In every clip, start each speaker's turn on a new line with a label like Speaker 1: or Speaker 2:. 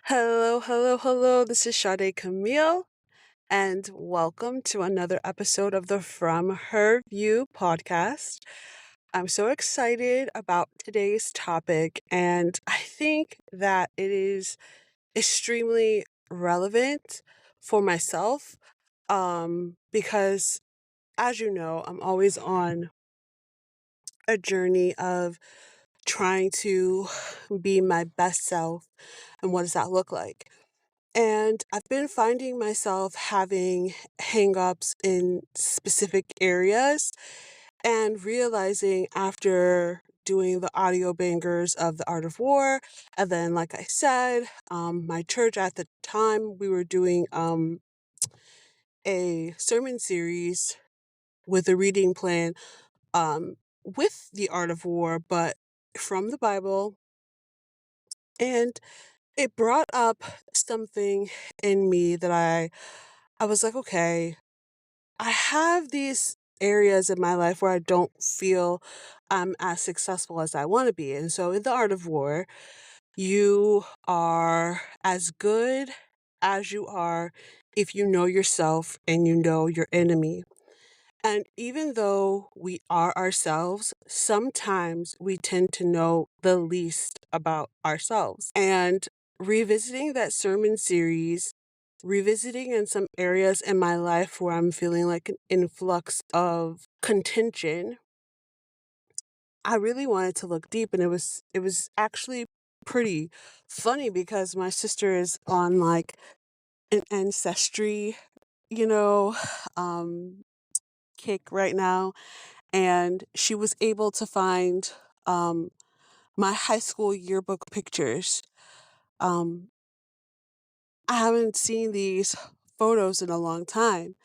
Speaker 1: Hello, hello, hello. This is Sade Camille, and welcome to another episode of the From Her View podcast. I'm so excited about today's topic, and I think that it is extremely relevant for myself because, as you know, I'm always on a journey of trying to be my best self. And what does that look like? And I've been finding myself having hangups in specific areas and realizing after doing the audio bangers of The Art of War, and then, like I said, my church at the time, we were doing a sermon series with a reading plan with The Art of War, but from the Bible. And it brought up something in me that I was like, okay, I have these areas in my life where I don't feel I'm as successful as I want to be. And so in the art of war, you are as good as you are if you know yourself and you know your enemy. And even though we are ourselves, sometimes we tend to know the least about ourselves. And revisiting that sermon series, revisiting in some areas in my life where I'm feeling like an influx of contention, I really wanted to look deep, and it was actually pretty funny because my sister is on like an ancestry, you know, um kick right now, and she was able to find um, my high school yearbook pictures. Um, I haven't seen these photos in a long time.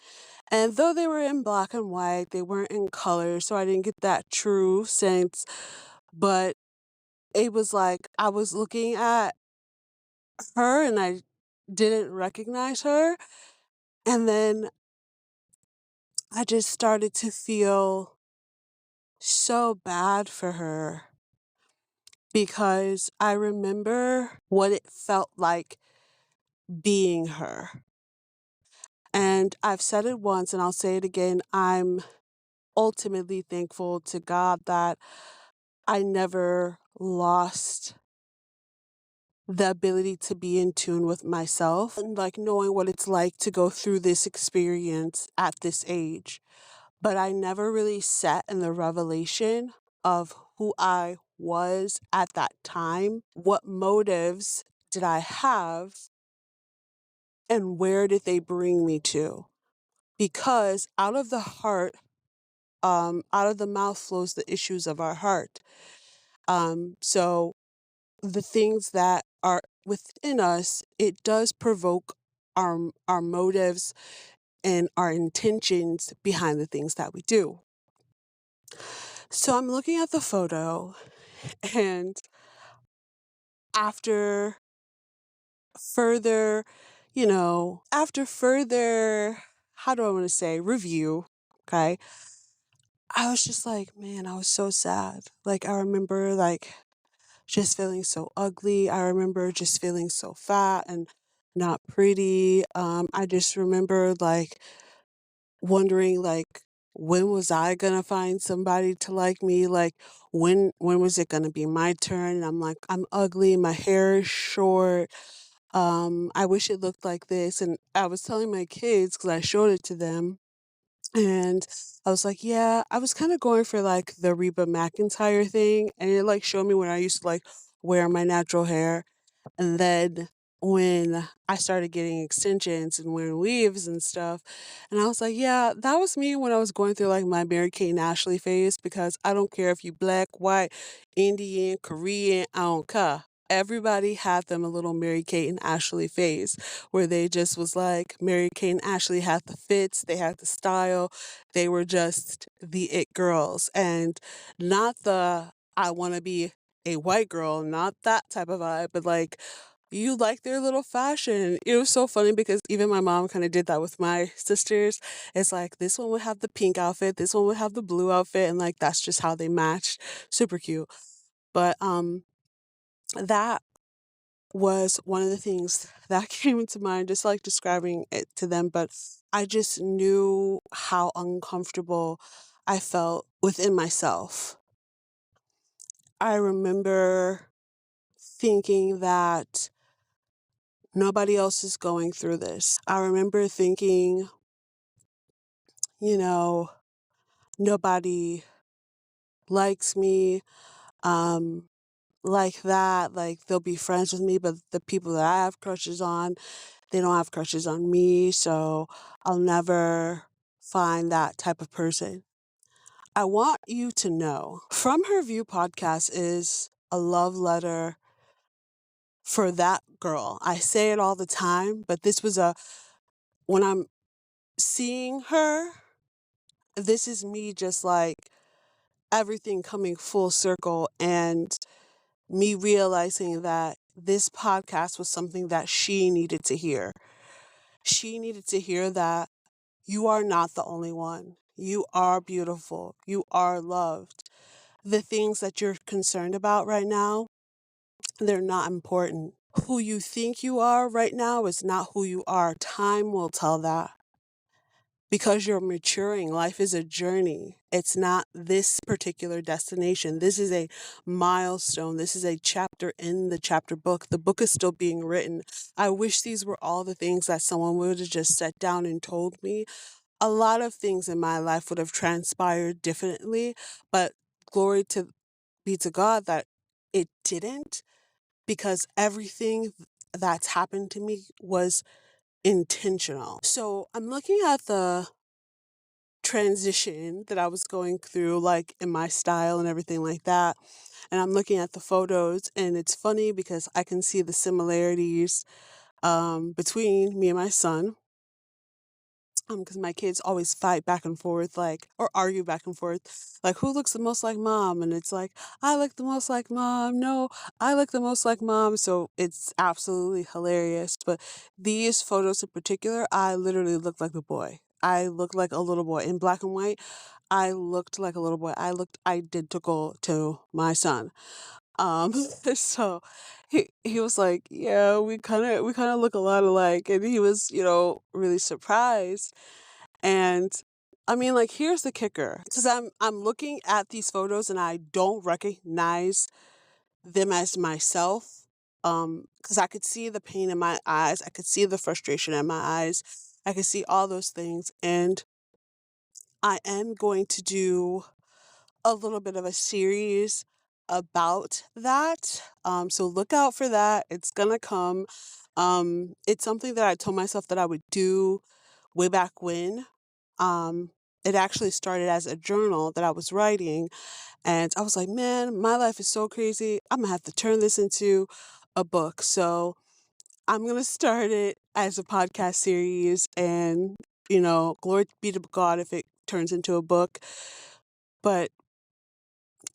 Speaker 1: And though they were in black and white, they weren't in color, so I didn't get that true sense. But it was like I was looking at her and I didn't recognize her. And then I just started to feel so bad for her because I remember what it felt like being her. And I've said it once and I'll say it again. I'm ultimately thankful to God that I never lost the ability to be in tune with myself and like knowing what it's like to go through this experience at this age. But I never really sat in the revelation of who I was at that time. What motives did I have and where did they bring me to? Because out of the heart, out of the mouth flows the issues of our heart. So the things that are within us, it does provoke our motives and our intentions behind the things that we do. So I'm looking at the photo, and after further, after further, how do I want to say, review, okay, I was just like, man, I was so sad. Like, I remember, like, just feeling so ugly. I remember just feeling so fat and not pretty. I just remember, like, wondering, like, when was I gonna find somebody to like me? Like, when was it gonna be my turn? And I'm like, I'm ugly. My hair is short. I wish it looked like this. And I was telling my kids because I showed it to them. And I was like, yeah, I was kind of going for like the Reba McEntire thing. And it like showed me when I used to like wear my natural hair. And then when I started getting extensions and wearing weaves and stuff, and I was like, yeah, that was me when I was going through like my Mary Kate and Ashley phase because I don't care if you black, white, Indian, Korean, I don't care. Everybody had them a little Mary Kate and Ashley phase where they just was like Mary Kate and Ashley had the fits, they had the style, they were just the it girls and not the I want to be a white girl, not that type of vibe, but like you like their little fashion. It was so funny because even my mom kind of did that with my sisters. It's like this one would have the pink outfit, this one would have the blue outfit, and like that's just how they matched. Super cute. But that was one of the things that came into mind, just like describing it to them. But I just knew how uncomfortable I felt within myself. I remember thinking that nobody else is going through this. I remember thinking, you know, nobody likes me, um, like that. Like they'll be friends with me, but the people that I have crushes on, they don't have crushes on me. So I'll never find that type of person. I want you to know From Her View podcast is a love letter for that girl. I say it all the time, but when I'm seeing her, this is me just like everything coming full circle and me realizing that this podcast was something that she needed to hear. She needed to hear that you are not the only one. You are beautiful. You are loved. The things that you're concerned about right now, they're not important. Who you think you are right now is not who you are. Time will tell that. Because you're maturing. Life is a journey. It's not this particular destination. This is a milestone. This is a chapter in the chapter book. The book is still being written. I wish these were all the things that someone would have just sat down and told me. A lot of things in my life would have transpired differently, but glory to be to God that it didn't, because everything that's happened to me was intentional. So I'm looking at the transition that I was going through, like in my style and everything like that. And I'm looking at the photos, and it's funny because I can see the similarities between me and my son. Because my kids always fight back and forth, like, or argue back and forth, like, who looks the most like mom? And it's like, I look the most like mom. No, I look the most like mom. So it's absolutely hilarious. But these photos in particular, I literally looked like the boy. I looked like a little boy in black and white. I looked like a little boy. I looked identical to my son. Um, so he was like, yeah, we kind of look a lot alike, and he was, really surprised. And I mean, like, here's the kicker, because I'm looking at these photos and I don't recognize them as myself. Because I could see the pain in my eyes, I could see the frustration in my eyes, I could see all those things, and I am going to do a little bit of a series about that. So look out for that. It's gonna come. It's something that I told myself that I would do way back when. Um, it actually started as a journal that I was writing, and I was like, man, my life is so crazy. I'm gonna have to turn this into a book. So I'm gonna start it as a podcast series, and glory be to God if it turns into a book. But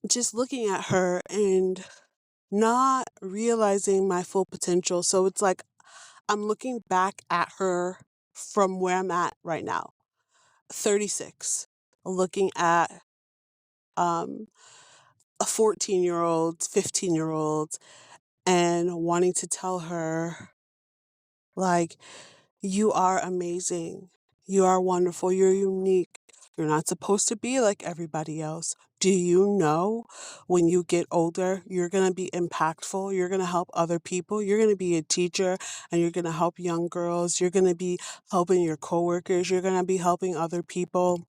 Speaker 1: just looking at her and not realizing my full potential. So it's like I'm looking back at her from where I'm at right now, 36, looking at um, a 14-year-old, 15-year-old, and wanting to tell her, like, you are amazing. You are wonderful. You're unique. You're not supposed to be like everybody else. Do you know when you get older, you're going to be impactful? You're going to help other people. You're going to be a teacher, and you're going to help young girls. You're going to be helping your coworkers. You're going to be helping other people.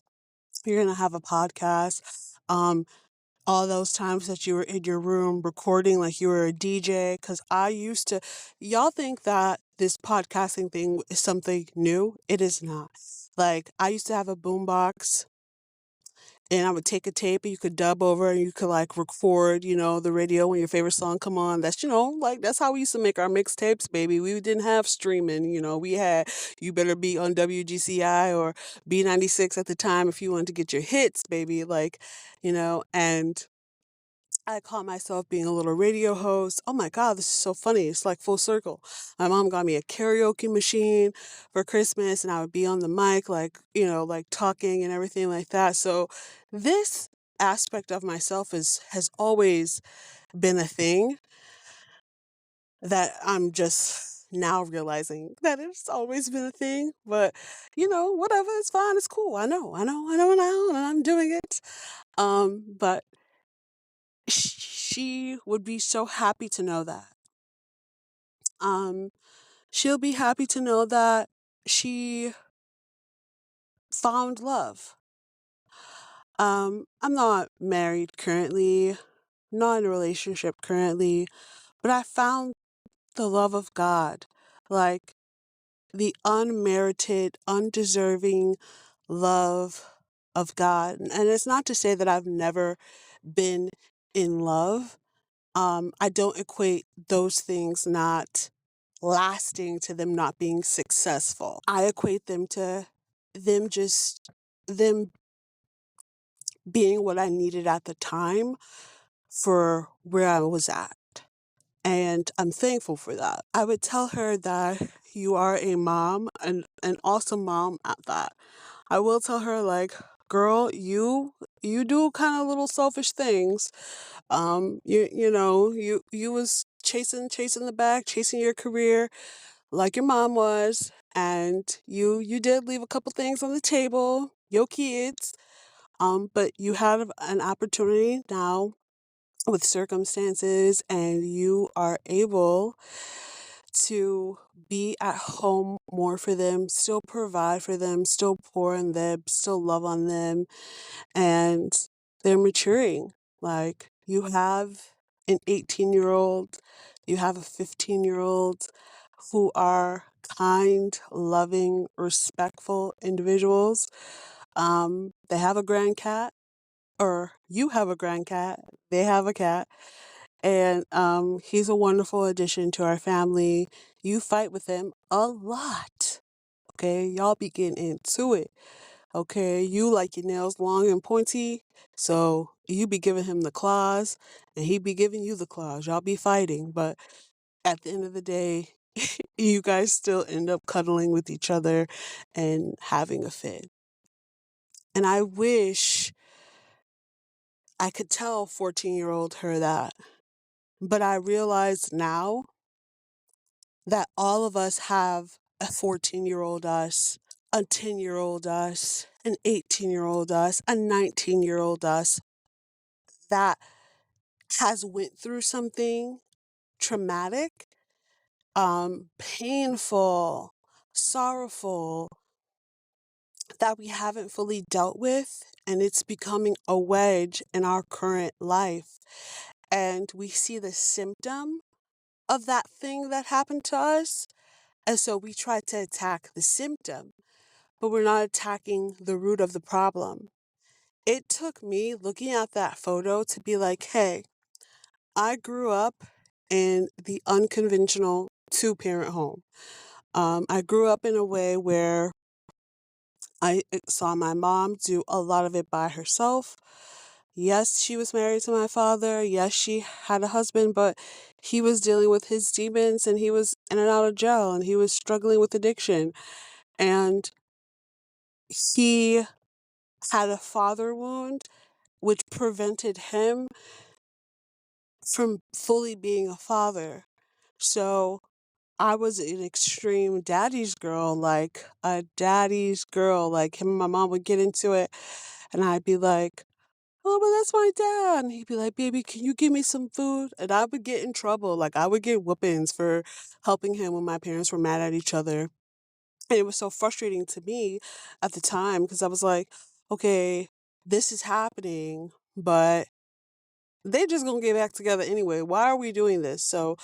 Speaker 1: You're going to have a podcast. All those times that you were in your room recording like you were a DJ. Because I used to, y'all think that this podcasting thing is something new. It is not. Like, I used to have a boombox, and I would take a tape and you could dub over, and you could like record, the radio when your favorite song come on. That's, like, that's how we used to make our mixtapes, baby. We didn't have streaming, we had, you better be on WGCI or B96 at the time if you wanted to get your hits, baby. Like, and I caught myself being a little radio host. Oh my God, this is so funny. It's like full circle. My mom got me a karaoke machine for Christmas, and I would be on the mic, like, like talking and everything like that. So this aspect of myself has always been a thing. that I'm just now realizing that it's always been a thing. But whatever, it's fine, it's cool. I know now, and I'm doing it. But she would be so happy to know that. Um, she'll be happy to know that she found love. I'm not married currently, not in a relationship currently, but I found the love of God, like the unmerited, undeserving love of God. And it's not to say that I've never been in love. I don't equate those things not lasting to them not being successful. I equate them to them being what I needed at the time for where I was at. And I'm thankful for that. I would tell her that you are a mom, and an awesome mom at that. I will tell her, like, girl, you do kind of little selfish things. You was chasing the bag, chasing your career like your mom was, and you did leave a couple things on the table, your kids. But you had an opportunity now with circumstances, and you are able to be at home more for them, still provide for them, still pour on them, still love on them, and they're maturing. Like, you have an 18-year-old, you have a 15-year-old who are kind, loving, respectful individuals. They have a grand cat, or you have a grand cat, they have a cat, and he's a wonderful addition to our family. You fight with him a lot. Okay, y'all be getting into it. Okay, you like your nails long and pointy, so you be giving him the claws, and he be giving you the claws. Y'all be fighting, but at the end of the day, you guys still end up cuddling with each other and having a fit. And I wish I could tell 14-year-old her that. But I realize now that all of us have a 14-year-old us, a 10-year-old us, an 18-year-old us, a 19-year-old us that has went through something traumatic, painful, sorrowful, that we haven't fully dealt with, and it's becoming a wedge in our current life. And we see the symptom of that thing that happened to us. And so we try to attack the symptom, but we're not attacking the root of the problem. It took me looking at that photo to be like, hey, I grew up in the unconventional two-parent home. I grew up in a way where I saw my mom do a lot of it by herself. Yes, she was married to my father. Yes, she had a husband, but he was dealing with his demons, and he was in and out of jail, and he was struggling with addiction. And he had a father wound, which prevented him from fully being a father. So I was an extreme daddy's girl, like a daddy's girl. Like, him and my mom would get into it, and I'd be like, oh, but that's my dad. And he'd be like, baby, can you give me some food? And I would get in trouble. Like, I would get whoopings for helping him when my parents were mad at each other. And it was so frustrating to me at the time, because I was like, okay, this is happening, but they just gonna get back together anyway. Why are we doing this? So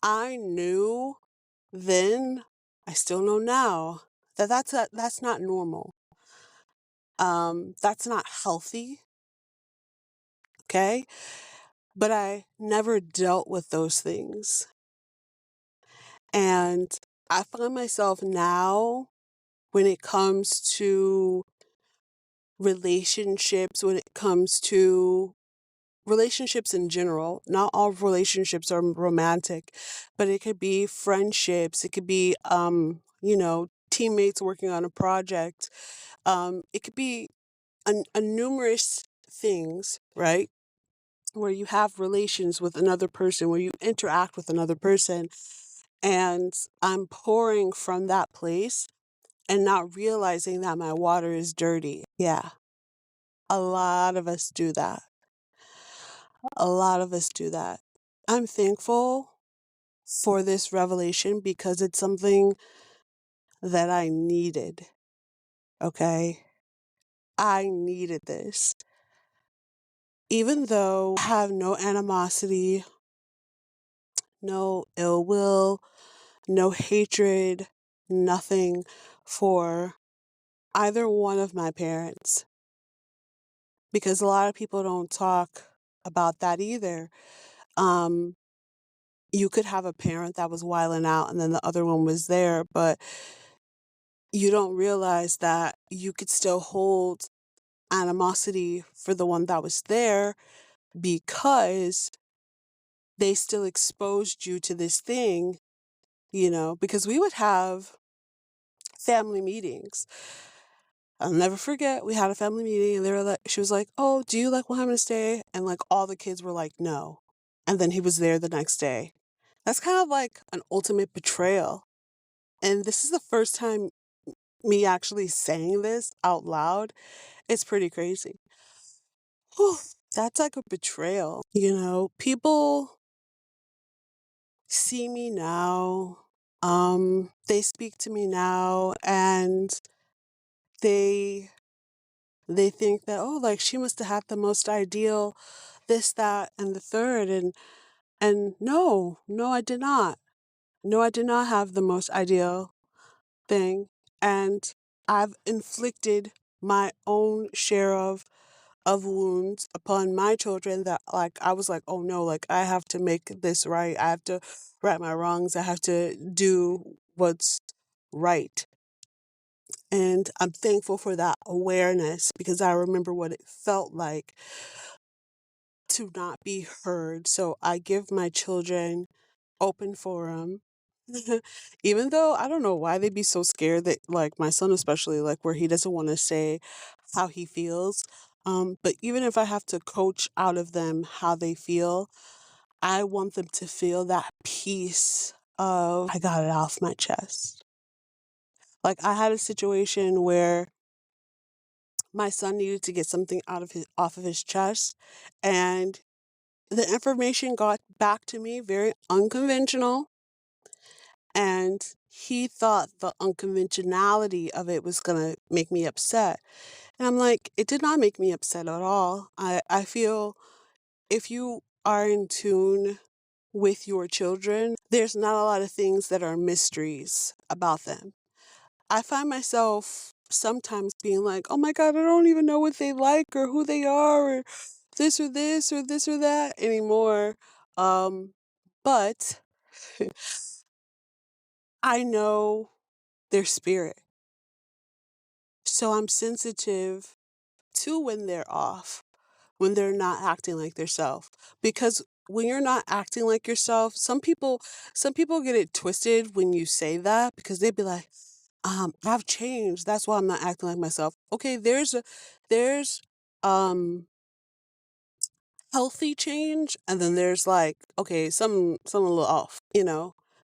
Speaker 1: I knew then, I still know now, that that's not normal. That's not healthy. Okay. But I never dealt with those things. And I find myself now, when it comes to relationships, when it comes to relationships in general, not all relationships are romantic, but it could be friendships, it could be, teammates working on a project. It could be a numerous things, right? where you have relations with another person, where you interact with another person, and I'm pouring from that place and not realizing that my water is dirty. Yeah, a lot of us do that. A lot of us do that. I'm thankful for this revelation because it's something that I needed. Okay? I needed this. Even though I have no animosity, no ill will, no hatred, nothing for either one of my parents. Because a lot of people don't talk about that either. Um, you could have a parent that was wilding out and then the other one was there, but you don't realize that you could still hold animosity for the one that was there because they still exposed you to this thing, because we would have family meetings. I'll never forget, we had a family meeting and she was like, "Oh, do you like want him to stay?" And like all the kids were like, "No." And then he was there the next day. That's kind of like an ultimate betrayal. And this is the first time me actually saying this out loud. It's pretty crazy. Whew, that's like a betrayal. People see me now. They speak to me now and they they think that, oh, like she must have had the most ideal this, that, and the third. And no, I did not. No, I did not have the most ideal thing. And I've inflicted my own share of wounds upon my children that like I was like, oh no, like I have to make this right. I have to right my wrongs. I have to do what's right. And I'm thankful for that awareness because I remember what it felt like to not be heard. So I give my children open forum. Even though I don't know why they'd be so scared that like my son especially like where he doesn't want to say how he feels. But even if I have to coach out of them how they feel, I want them to feel that peace of I got it off my chest. Like I had a situation where my son needed to get something off of his chest and the information got back to me very unconventional. And he thought the unconventionality of it was going to make me upset. And I'm like, it did not make me upset at all. I feel if you are in tune with your children, there's not a lot of things that are mysteries about them. I find myself sometimes being like, oh my God, I don't even know what they like or who they are or this or this or this or that anymore. But I know their spirit. So I'm sensitive to when they're off, when they're not acting like their self. Because when you're not acting like yourself, some people get it twisted when you say that because they'd be like, I've changed. That's why I'm not acting like myself. Okay, there's um healthy change and then there's like, okay, some a little off.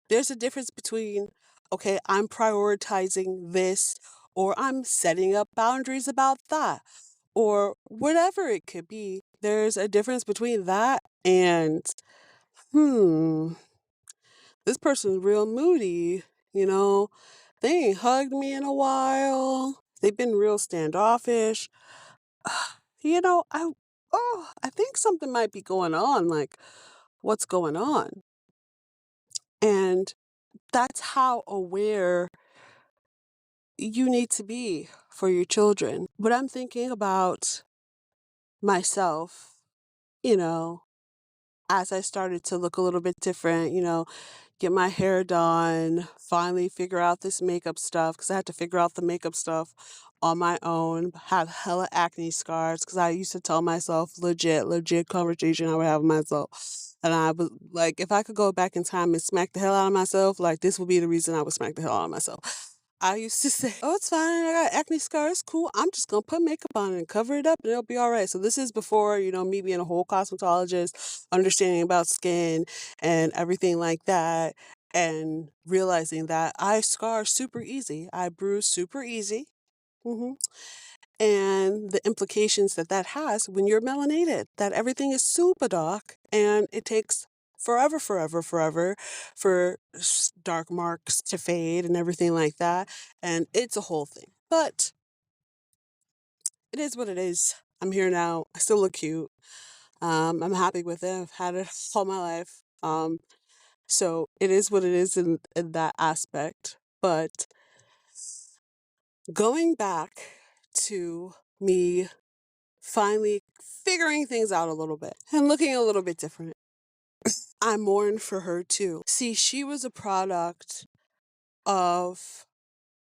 Speaker 1: There's a difference between, okay, I'm prioritizing this or I'm setting up boundaries about that or whatever it could be. There's a difference between that and, hmm, this person's real moody, you know? They ain't hugged me in a while. They've been real standoffish. I think something might be going on, like what's going on? And that's how aware you need to be for your children. But I'm thinking about myself, you know, as I started to look a little bit different, get my hair done, finally figure out this makeup stuff because I had to figure out the makeup stuff on my own, have hella acne scars because I used to tell myself legit conversation I would have with myself. And I was like, if I could go back in time and smack the hell out of myself, like this would be the reason I would smack the hell out of myself. I used to say, "Oh, it's fine. I got acne scars. Cool. I'm just gonna put makeup on it and cover it up, and it'll be all right." So this is before, me being a whole cosmetologist, understanding about skin and everything like that, and realizing that I scar super easy. I bruise super easy. hmm And the implications that that has when you're melanated, that everything is super dark and it takes forever, forever, forever for dark marks to fade and everything like that. And it's a whole thing. But it is what it is. I'm here now. I still look cute. I'm happy with it. I've had it all my life. So it is what it is in that aspect. But going back to me finally figuring things out a little bit and looking a little bit different. I mourn for her too. See, she was a product of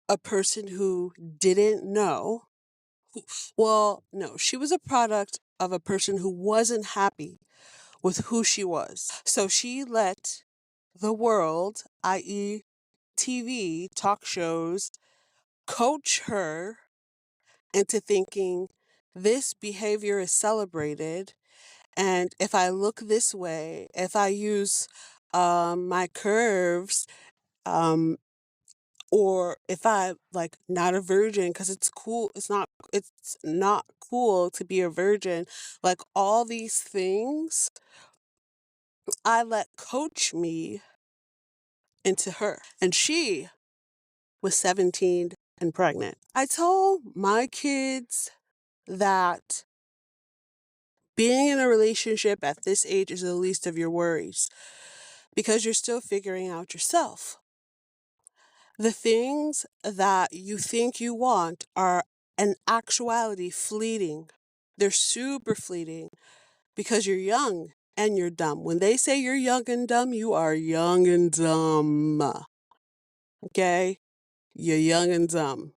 Speaker 1: a person who didn't know. Well, no, she was a product of a person who wasn't happy with who she was. So she let the world, i.e., TV, talk shows, coach her into thinking this behavior is celebrated. And if I look this way, if I use my curves, um, or if I like not a virgin because it's not cool to be a virgin, like all these things, I let coach me into her. And she was 17 and pregnant. I told my kids that being in a relationship at this age is the least of your worries because you're still figuring out yourself. The things that you think you want are in actuality fleeting. They're super fleeting because you're young and you're dumb. When they say you're young and dumb, you are young and dumb. Okay? You're young and dumb.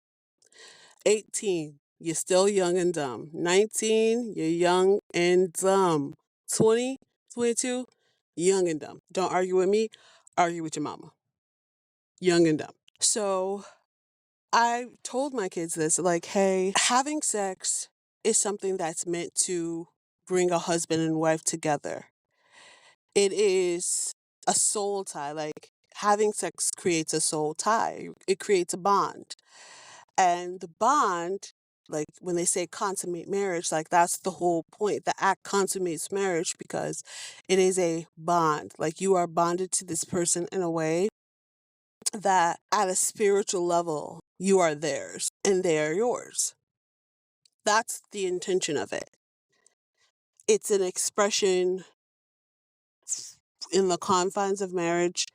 Speaker 1: 18, you're still young and dumb. 19, you're young and dumb. 20, 22, young and dumb. Don't argue with me, argue with your mama. Young and dumb. So I told my kids this, like, hey, having sex is something that's meant to bring a husband and wife together. It is a soul tie. Like, having sex creates a soul tie, it creates a bond. And the bond, like when they say consummate marriage, like that's the whole point. The act consummates marriage because it is a bond. Like you are bonded to this person in a way that at a spiritual level, you are theirs and they are yours. That's the intention of it. It's an expression in the confines of marriage.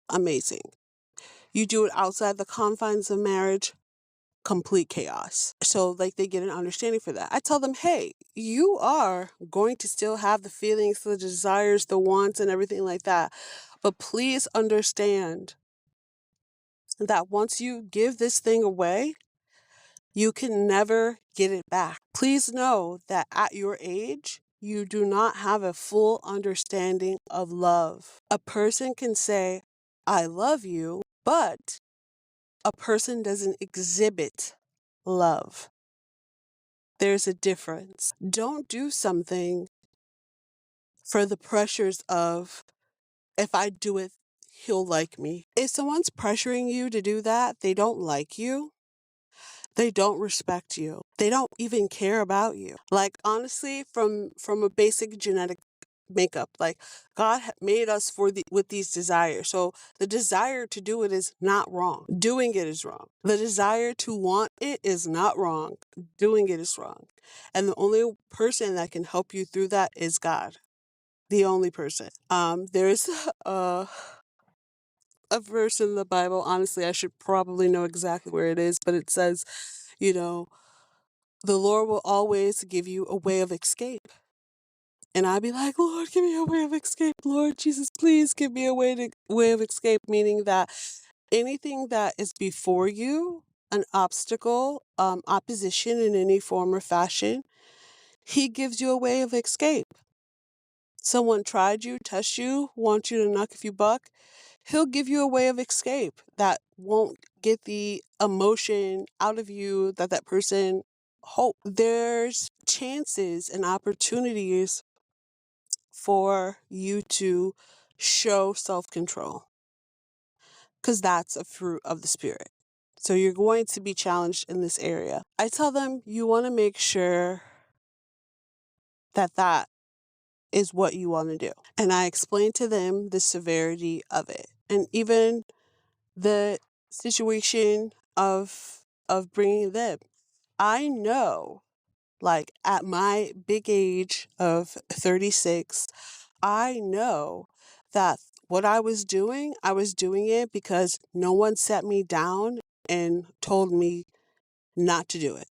Speaker 1: Amazing. You do it outside the confines of marriage, complete chaos. So like they get an understanding for that. I tell them, hey, you are going to still have the feelings, the desires, the wants and everything like that. But please understand that once you give this thing away, you can never get it back. Please know that at your age, you do not have a full understanding of love. A person can say, I love you, but a person doesn't exhibit love. There's a difference. Don't do something for the pressures of, if I do it, he'll like me. If someone's pressuring you to do that, they don't like you. They don't respect you. They don't even care about you. Like honestly, from a basic genetic makeup, like God made us with these desires. So the desire to do it is not wrong. Doing it is wrong. The desire to want it is not wrong. Doing it is wrong. And the only person that can help you through that is God. The only person. There's a verse in the Bible. Honestly, I should probably know exactly where it is, but it says, the Lord will always give you a way of escape. And I'd be like, Lord, give me a way of escape. Lord Jesus, please give me a way of escape, meaning that anything that is before you, an obstacle, opposition in any form or fashion, he gives you a way of escape. Someone tried you, test you, want you to knock if you buck. He'll give you a way of escape that won't get the emotion out of you that that person hope. There's chances and opportunities for you to show self-control, because that's a fruit of the spirit. So you're going to be challenged in this area. I tell them you want to make sure that that is what you want to do. And I explain to them the severity of it, and even the situation of bringing them. I know, like, at my big age of 36, I know that what I was doing it because no one sat me down and told me not to do it.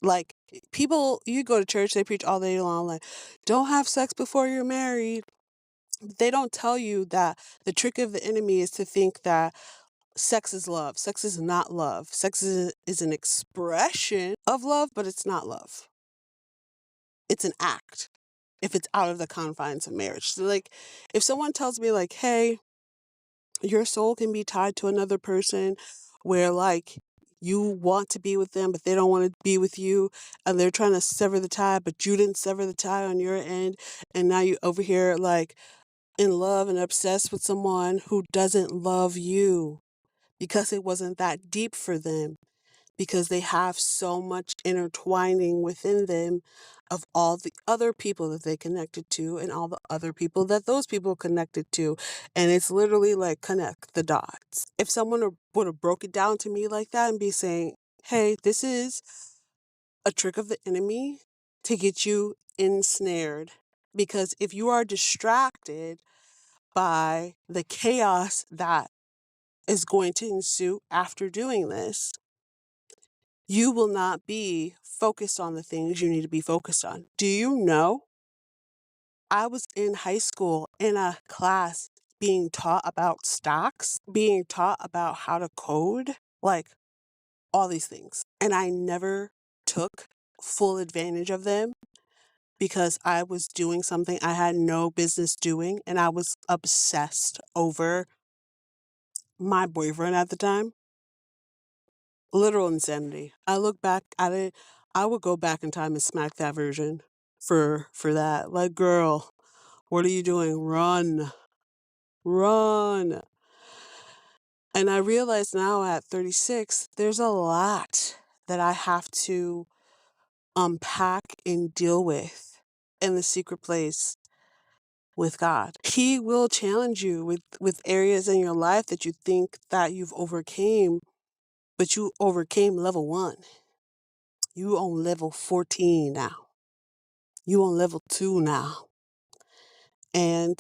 Speaker 1: Like, people, you go to church, they preach all day long, like, don't have sex before you're married. They don't tell you that the trick of the enemy is to think that sex is love. Sex is not love. Sex is an expression of love, but it's not love. It's an act if it's out of the confines of marriage. So, like, if someone tells me, like, hey, your soul can be tied to another person where, like, you want to be with them, but they don't want to be with you, and they're trying to sever the tie, but you didn't sever the tie on your end, and now you over here, like, in love and obsessed with someone who doesn't love you because it wasn't that deep for them, because they have so much intertwining within them of all the other people that they connected to and all the other people that those people connected to. And it's literally like connect the dots. If someone would have broke it down to me like that and be saying, hey, this is a trick of the enemy to get you ensnared. Because if you are distracted by the chaos that is going to ensue after doing this, you will not be focused on the things you need to be focused on. Do you know? I was in high school in a class being taught about stocks, being taught about how to code, like all these things. And I never took full advantage of them because I was doing something I had no business doing, and I was obsessed over my boyfriend at the time. Literal insanity. I look back at it, I would go back in time and smack that version for that. Like, girl, what are you doing? Run. Run. And I realize now at 36, there's a lot that I have to unpack and deal with in the secret place with God. He will challenge you with areas in your life that you think that you've overcame, but you overcame level 1. You on level 14 now. You on level 2 now. And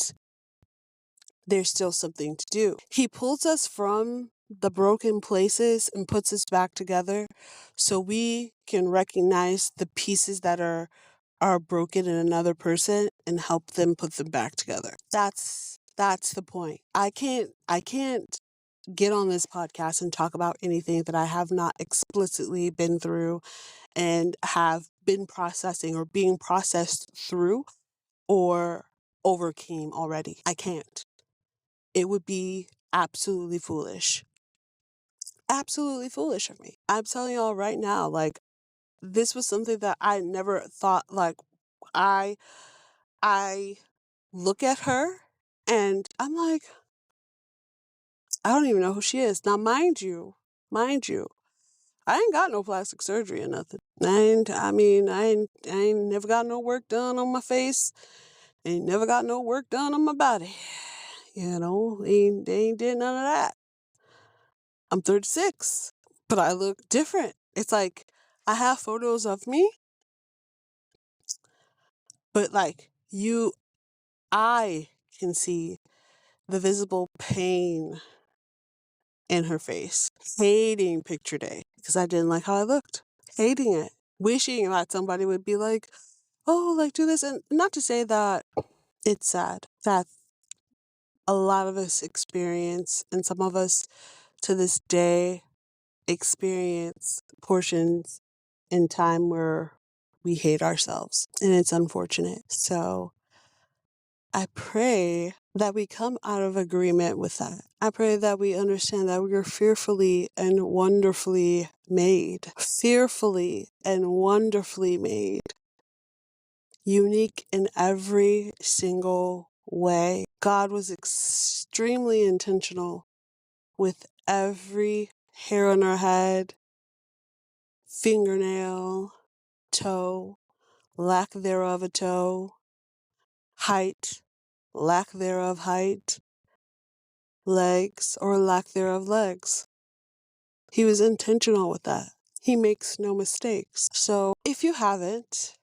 Speaker 1: there's still something to do. He pulls us from the broken places and puts us back together so we can recognize the pieces that are broken in another person and help them put them back together. That's the point. I can't get on this podcast and talk about anything that I have not explicitly been through and have been processing or being processed through or overcame already. I can't. It would be absolutely foolish. Absolutely foolish of me. I'm telling y'all right now, like, this was something that I never thought, like, I look at her and I'm like, I don't even know who she is. Now, mind you, I ain't got no plastic surgery or nothing. I ain't never got no work done on my face. Ain't never got no work done on my body. You know, they ain't did none of that. I'm 36, but I look different. It's like I have photos of me, but like I can see the visible pain in her face, hating picture day because I didn't like how I looked, hating it, wishing that somebody would be like, oh, like, do this. And not to say that it's sad that a lot of us experience, and some of us to this day experience portions in time where we hate ourselves, and it's unfortunate. So I pray that we come out of agreement with that. I pray that we understand that we are fearfully and wonderfully made. Fearfully and wonderfully made. Unique in every single way. God was extremely intentional with every hair on our head, fingernail, toe, lack thereof a toe, height, lack thereof height, legs or lack thereof legs. He was intentional with that. He makes no mistakes. So if you haven't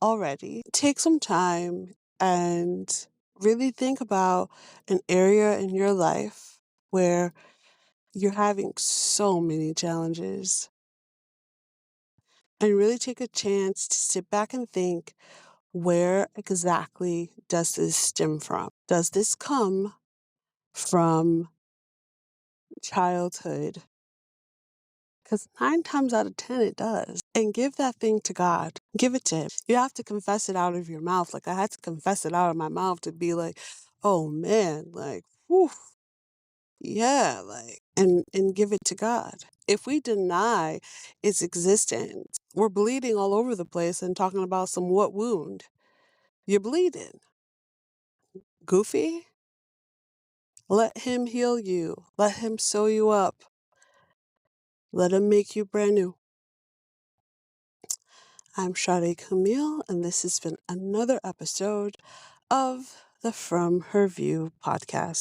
Speaker 1: already, take some time and really think about an area in your life where you're having so many challenges. And really take a chance to sit back and think, where exactly does this stem from? Does this come from childhood? Because 9 times out of 10 it does. And give that thing to God. Give it to Him. You have to confess it out of your mouth. Like I had to confess it out of my mouth to be like, oh man, like, whew, yeah, like, and give it to God. If we deny its existence, we're bleeding all over the place and talking about some what wound? You're bleeding. Goofy? Let Him heal you. Let Him sew you up. Let Him make you brand new. I'm Sade Camille, and this has been another episode of the From Her View podcast.